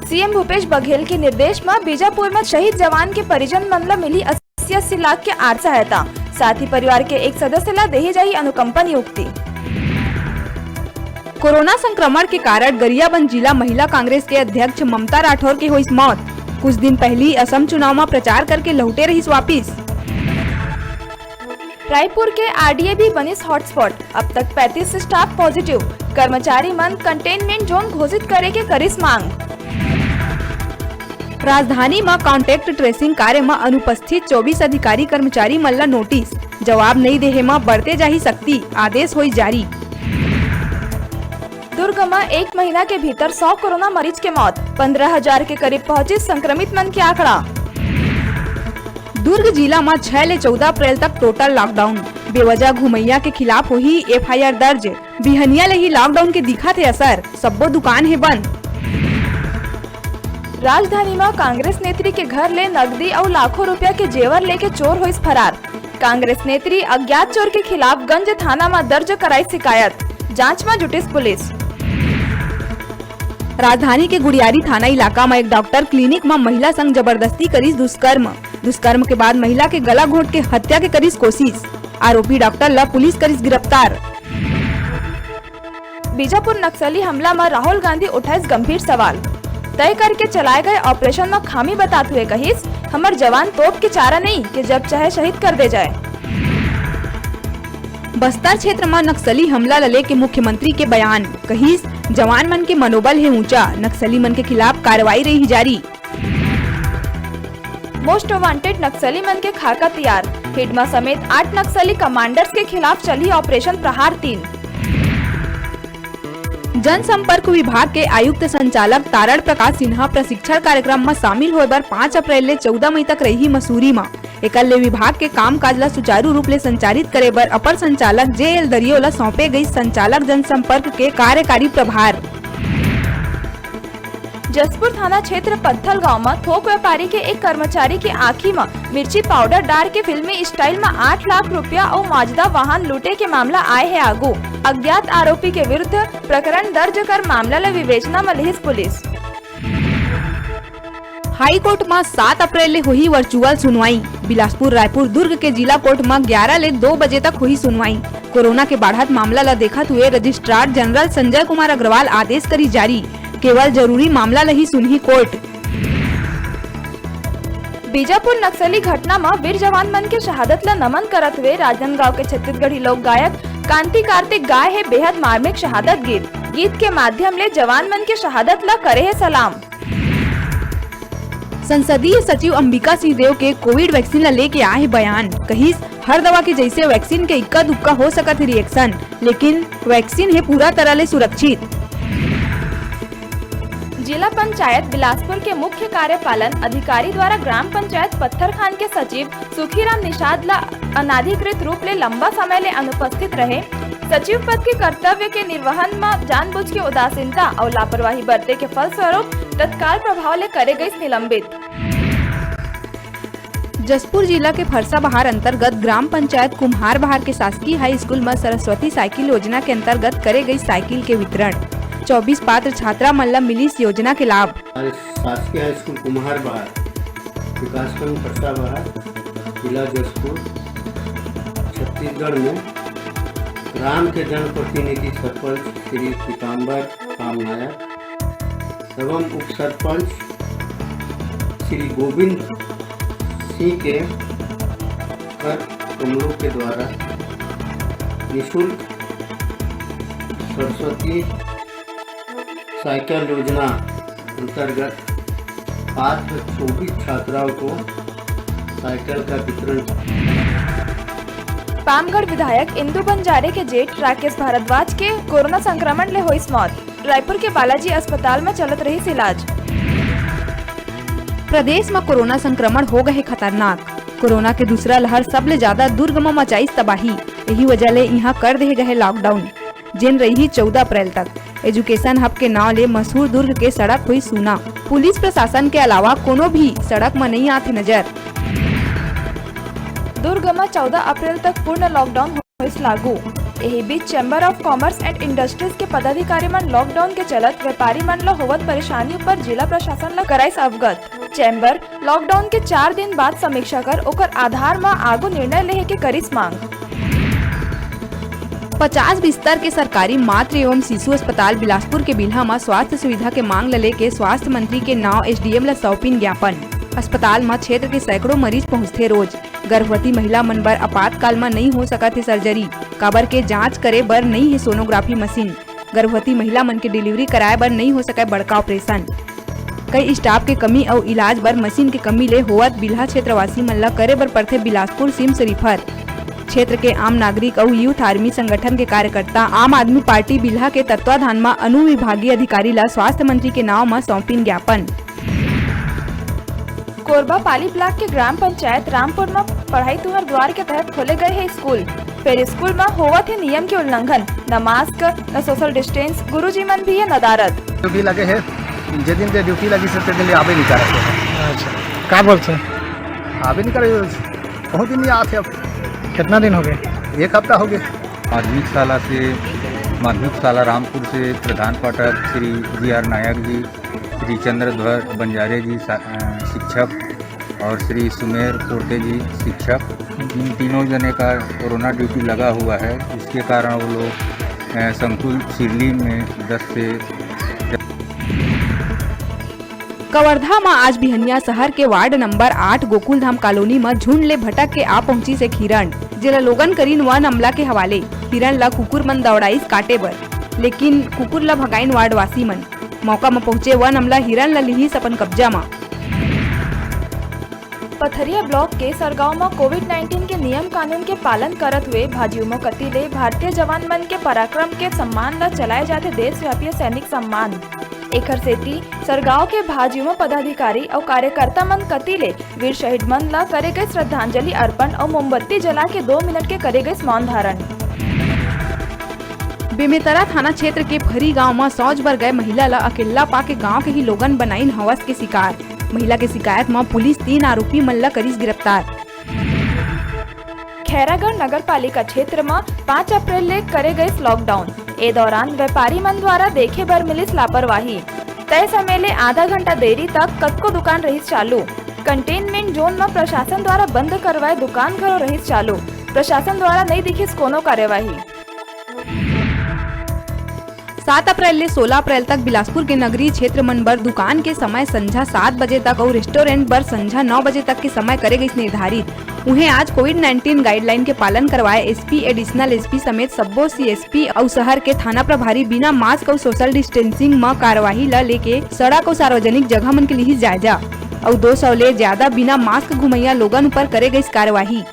CM Bhupesh Baghel के निर्देश में बीजापुर में शहीद जवान के परिजन मन ला मिली 80 लाख के आर्थिक सहायता। साथ ही परिवार के एक सदस्य ला देही जाही अनुकंपा नियुक्ति। कोरोना संक्रमण के कारण गरियाबंद जिला महिला कांग्रेस के अध्यक्ष ममता राठौर की हुई मौत। कुछ दिन पहले असम चुनाव में प्रचार करके लौटे रही वापिस। रायपुर के आरडीए बनिस हॉटस्पॉट। अब तक 35 स्टाफ पॉजिटिव। कर्मचारी मन कंटेनमेंट जोन घोषित करे के करिस मांग। राजधानी में कॉन्टेक्ट ट्रेसिंग कार्य में अनुपस्थित 24 अधिकारी कर्मचारी मन ला नोटिस। जवाब नहीं देहे में बढ़ते जाही सकती, आदेश हुई जारी। दुर्ग में एक महीना के भीतर 100 कोरोना मरीज के मौत। 15,000 के करीब पहुँचे संक्रमित मन के आंकड़ा। दुर्ग जिला में 6 से 14 अप्रैल तक टोटल लॉकडाउन। बेवजह घुमैया के खिलाफ हुई एफआईआर दर्ज। बिहनिया ले ही लॉकडाउन के दिखा थे असर, सब्बो दुकान है बंद। राजधानी में कांग्रेस नेत्री के घर ले नकदी और लाखों रुपया के जेवर लेके चोर हुई फरार। कांग्रेस नेत्री अज्ञात चोर के खिलाफ गंज थाना में दर्ज कराई शिकायत। जांच में जुटिस पुलिस। राजधानी के गुड़ियारी थाना इलाका में एक डॉक्टर क्लिनिक में महिला संग जबरदस्ती करीस दुष्कर्म के बाद महिला के गला घोट के हत्या के करीस कोशिश। आरोपी डॉक्टर ला पुलिस करीस गिरफ्तार। बीजापुर नक्सली हमला में राहुल गांधी उठाइस गंभीर सवाल। तय करके चलाए गए ऑपरेशन में खामी बताते हुए कहिस, हमर जवान तोप के चारा नहीं कि जब चाहे शहीद कर दे जाए। बस्तर क्षेत्र में नक्सली हमला लले के मुख्यमंत्री के बयान। कहिस, जवान मन के मनोबल है ऊंचा, नक्सली मन के खिलाफ कार्रवाई रही जारी। मोस्ट वांटेड नक्सली मन के खाका तैयार। हिडमा समेत 8 नक्सली कमांडर्स के खिलाफ चली ऑपरेशन प्रहार 3। जनसंपर्क विभाग के आयुक्त संचालक तारण प्रकाश सिन्हा प्रशिक्षण कार्यक्रम में शामिल होए बर 5 अप्रैल ले 14 मई तक रही मसूरी में। एकल ले विभाग के काम काज ला सुचारू रूप ले संचालित करे बर अपर संचालक JL दरियो ला सौंपे गई संचालक जनसंपर्क के कार्यकारी प्रभार। जसपुर थाना क्षेत्र पत्थल गांव में थोक व्यापारी के एक कर्मचारी की आँखी में मिर्ची पाउडर डाल के फिल्मी स्टाइल में 8 लाख रुपया और मौजूदा वाहन लूटे के मामला आए है आगू। अज्ञात आरोपी के विरुद्ध प्रकरण दर्ज कर मामला ला विवेचना में लिहिस पुलिस। हाई कोर्ट में 7 अप्रैल ले हुई वर्चुअल सुनवाई। बिलासपुर, रायपुर, दुर्ग के जिला कोर्ट में 11 ले 2 बजे तक हुई सुनवाई। कोरोना के बढ़त मामला ला देखत हुए रजिस्ट्रार जनरल संजय कुमार अग्रवाल आदेश करी जारी। केवल जरूरी मामला लही सुनही कोर्ट। बीजापुर नक्सली घटना में वीर जवान मन के शहादत ला नमन करत हुए राजनांदगांव के छत्तीसगढ़ी लोक गायक कांति कार्तिक गाय है बेहद मार्मिक शहादत गीत के माध्यम ले जवान मन के शहादत ला करे है सलाम। संसदीय सचिव अंबिका सिंह देव के कोविड वैक्सीन ला लेके आए बयान। कहिस, हर दवा के जैसे वैक्सीन के इक्का दुक्का हो सकत है रिएक्शन, लेकिन वैक्सीन है पूरा तरह ले सुरक्षित। जिला पंचायत बिलासपुर के मुख्य कार्यपालन अधिकारी द्वारा ग्राम पंचायत पत्थरखान के सचिव सुखीराम निषाद ला अनाधिकृत रूप ले लंबा समय ले अनुपस्थित रहे। सचिव पद के कर्तव्य के निर्वहन में जानबूझ के उदासीनता और लापरवाही बरते के फलस्वरूप तत्काल प्रभाव ले करे गई निलंबित। जसपुर जिला के फरसाबहार अंतर्गत ग्राम पंचायत कुम्हार बहार के शासकीय हाई स्कूल में सरस्वती साइकिल योजना के अंतर्गत करे गई साइकिल के वितरण। 24 पात्र छात्रा मन ला मिली इस योजना के लाभ। शासकीय हाई स्कूल कुम्हार बहार, विकासखंड फरसाबहार, जिला जसपुर, छत्तीसगढ़ में ग्राम के जनप्रतिनिधि सरपंच श्री पीताम्बर राम नायक एवं उप सरपंच श्री गोविंद सिंह के कर कमलों के द्वारा निःशुल्क सरस्वती साइकिल योजना अंतर्गत पात्र 24 छात्राओं को साइकिल का वितरण। पामगढ़ विधायक इंदु बंजारे के जेठ राकेश भारद्वाज के कोरोना संक्रमण ले हुई मौत। रायपुर के बालाजी अस्पताल में चलत रही इलाज। प्रदेश में कोरोना संक्रमण हो गए खतरनाक। कोरोना के दूसरा लहर सबले ज्यादा दुर्ग में मचाई तबाही। यही वजह ले यहाँ कर दे गए लॉकडाउन, जिन रही 14 अप्रैल तक। एजुकेशन हब के नाम ले मशहूर दुर्ग के सड़क हुई सूना। पुलिस प्रशासन के अलावा कोनो भी सड़क में नहीं आती नजर। दुर्ग में 14 अप्रैल तक पूर्ण लॉकडाउन हुई लागू। यही बीच chamber of commerce and industries के पदाधिकारी मन लॉकडाउन के चलत व्यापारी मन ला होवत परेशानी पर जिला प्रशासन ला कराइस अवगत। चैम्बर लॉकडाउन के 4 दिन बाद समीक्षा कर ओकर आधार में आगू निर्णय लेहे के करिस मांग। 50 बिस्तर के सरकारी मातृ एवं शिशु अस्पताल बिलासपुर के बिल्हा में स्वास्थ्य सुविधा के मांग ल लेके स्वास्थ्य मंत्री के नाव एसडीएम ला सौंपिन ज्ञापन। अस्पताल में क्षेत्र के सैकड़ों मरीज पहुँचते रोज। गर्भवती महिला मन बर आपातकाल में नहीं हो सकत है सर्जरी, काबर के जांच करे बर नहीं है सोनोग्राफी मशीन। गर्भवती महिला मन के डिलीवरी कराए बर नहीं हो सके बड़का ऑपरेशन। कई स्टाफ के कमी और इलाज बर मशीन के कमी ले होवत बिल्हा क्षेत्रवासी मन ला करे बर पड़थे बिलासपुर सिम्स रिफर। क्षेत्र के आम नागरिक और यूथ आर्मी संगठन के कार्यकर्ता आम आदमी पार्टी बिल्हा के तत्वाधान में अनुविभागीय अधिकारी ला स्वास्थ्य मंत्री के नाव में सौंपिन ज्ञापन। कोरबा पाली ब्लॉक के ग्राम पंचायत रामपुर में पढ़ाई तुहर द्वार के तहत खोले गए हैं स्कूल। फिर स्कूल में होवत है नियम के उल्लंघन, न मास्क न सोशल डिस्टेंस, गुरुजी मन भी है नदारत। ड्यूटी लगे है, जिस दिन ड्यूटी लगी से दिन आवे नहीं करे। अच्छा, क्या बोलते हैं? आवे नहीं करे, बहुत दिन नहीं आते। अब कितना दिन हो गए? 1 हफ्ता हो गया। माध्यमिक शाला रामपुर से प्रधान पाठक श्री जी.आर. नायक जी, श्री चंद्रध्वर बंजारे जी शिक्षक और श्री सुमेर पोर्टे जी शिक्षक, इन तीनों जने का कोरोना ड्यूटी लगा हुआ है। इसके कारण वो लोग संकुल सिरली में 10 से कवर्धा में आज बिहनिया शहर के वार्ड नंबर 8 गोकुलधाम कॉलोनी में झुंड ले भटक के आ पहुंची से हिरण, जेला लोगन करीन वन अमला के हवाले। हिरण ला कुकुर मन दौड़ाइस काटे बर, लेकिन कुकुर ला भगाइन वार्डवासी मन। मौका में पहुंचे वन अमला हिरण ला लिहिस अपन कब्जा में। पथरिया ब्लॉक के सरगांव में कोविड-19 के नियम कानून के पालन करत हुए भाजयुमो कती ले भारतीय जवान मन के पराक्रम के सम्मान ला चलाए जाते देशव्यापी सैनिक सम्मान। एकर सेती सरगांव के भाजयुमो पदाधिकारी और कार्यकर्ता मन कती ले वीर शहीद मन ला करे गए श्रद्धांजलि अर्पण और मोमबत्ती जला के 2 मिनट के करे गए मौन धारण। बेमेतरा थाना क्षेत्र के फरी गांव में सौच बर गए महिला ला अकेला पाके गांव के ही लोगन बनाइन हवस के शिकार। महिला के शिकायत में पुलिस 3 आरोपी मन ला करिस गिरफ्तार। खैरागढ़ नगर पालिका क्षेत्र में 5 अप्रैल ले करे गए लॉकडाउन। ए दौरान व्यापारी मन द्वारा देखे बर मिलिस लापरवाही। तय समय ले आधा घंटा देरी तक कतको दुकान रहिस चालू। कंटेनमेंट जोन में प्रशासन द्वारा बंद करवाए दुकान घरों रहिस चालू। प्रशासन द्वारा नहीं दिखिस कोनो कार्यवाही। 7 अप्रैल ले 16 अप्रैल तक बिलासपुर के नगरीय क्षेत्र मन बर दुकान के समय संझा 7 बजे तक और रेस्टोरेंट बर संझा 9 बजे तक के समय करे गई निर्धारित। उन्हें आज कोविड-19 गाइडलाइन के पालन करवाए एसपी, एडिशनल एसपी समेत सब्बो सीएसपी और शहर के थाना प्रभारी बिना मास्क और सोशल डिस्टेंसिंग में कार्यवाही ला लेके सड़क और सार्वजनिक जगह मन के लिए जायजा और 200 ले ज्यादा बिना मास्क घुमैया लोगन पर करे गई कार्यवाही।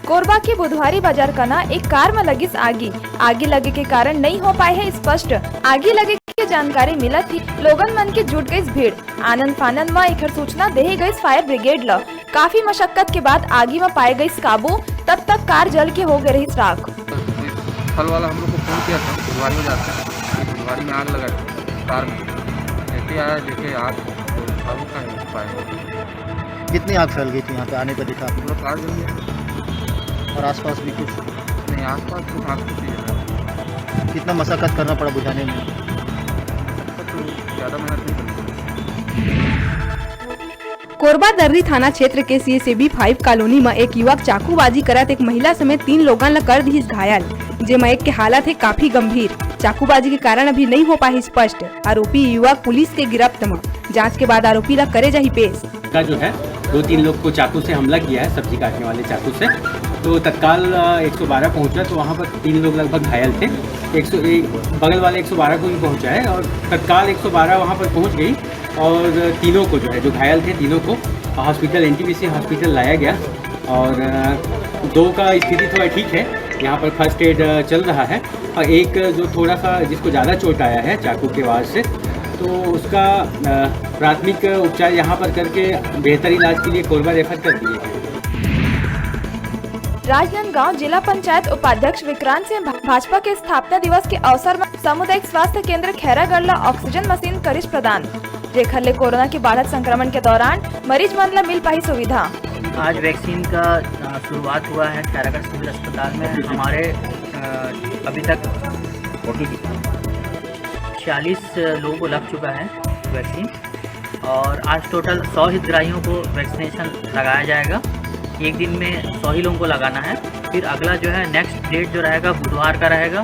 कोरबा के बुधवारी बाजार कना एक कार में लगिस आगी लगे के कारण नहीं हो पाए है स्पष्ट। आगी लगे के जानकारी मिला थी, लोगन मन के जुट गई भीड़। आनंद फानंद में एक सूचना दे गई फायर ब्रिगेड ला। काफी मशक्कत के बाद आगी में पाए गई काबू, तब तक कार जल के हो गई रही राख। फल वाला हम लोग को फोन किया था, बुधवारी में जाता है, बुधवारी में आग लगा कार में। ऐसे आया देखे आग काबू का नहीं पाए। कितनी आग फैल गई थी यहाँ पे आने पर दिखा? पूरा कार जल गया और आसपास भी कुछ नहीं, आसपास तो आग कुछ नहीं। कितना मशक्कत करना पड़ा बुझाने में? ज़्यादा मेहनत नहीं करनी। कोरबा दर्री थाना क्षेत्र के सीएसबी 5 कॉलोनी में एक युवक चाकूबाजी करत एक महिला समेत 3 लोगन ला कर दी घायल, जेमा एक के हालत है काफी गंभीर। चाकूबाजी के कारण अभी नहीं हो पाई स्पष्ट। आरोपी युवक पुलिस के गिरफ्त में, जांच के बाद आरोपी ला करे जाही पेश। का जो है 2-3 लोग को चाकू से हमला किया है, सब्जी काटने वाले चाकू से। तो तत्काल 112 पहुंचा तो वहां पर 3 लोग लगभग घायल थे। 101 बगल वाले 112 को भी पहुंचा है और तत्काल 112 वहां पर पहुंच गई और तीनों को जो है जो घायल थे तीनों को हॉस्पिटल एनटीपीसी हॉस्पिटल लाया गया और 2 का स्थिति थोड़ा ठीक है, यहाँ पर फर्स्ट एड चल रहा है। और एक जो थोड़ा सा जिसको ज़्यादा चोट आया है चाकू के वार से, तो उसका प्राथमिक उपचार यहाँ पर करके बेहतर इलाज के लिए कोरबा रेफर कर दिए हैं। राजनांदगांव जिला पंचायत उपाध्यक्ष विक्रांत सिंह भाजपा के स्थापना दिवस के अवसर में सामुदायिक स्वास्थ्य केंद्र खैरागढ़ ला ऑक्सीजन मशीन करिश प्रदान, जेखर ले कोरोना के बढ़त संक्रमण के दौरान मरीज मन ला मिल पाई सुविधा। आज वैक्सीन का शुरुआत हुआ है खैरागढ़ सिविल अस्पताल में। हमारे अभी तक 46 लोगों को लग चुका है वैक्सीन, और आज टोटल 100 हितग्राहियों को वैक्सीनेशन लगाया जाएगा। एक दिन में 100 ही लोगों को लगाना है। फिर अगला जो है नेक्स्ट डेट जो रहेगा बुधवार का रहेगा।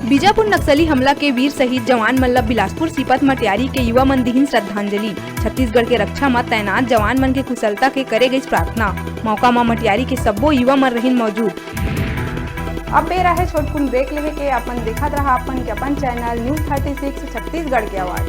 बीजापुर नक्सली हमला के वीर शहीद जवान मल्लभ बिलासपुर सीपत मटियारी के युवा मन दिहिन श्रद्धांजलि। छत्तीसगढ़ के रक्षा में तैनात जवान मन के कुशलता के करे गई प्रार्थना। मौका में मटियारी के सब्बो युवा मन रहिन मौजूद। अब बेरा है छोटकुन ब्रेक लेवे के। अपन देखत रहा अपन चैनल न्यूज़ 36 छत्तीसगढ़ के आवाज।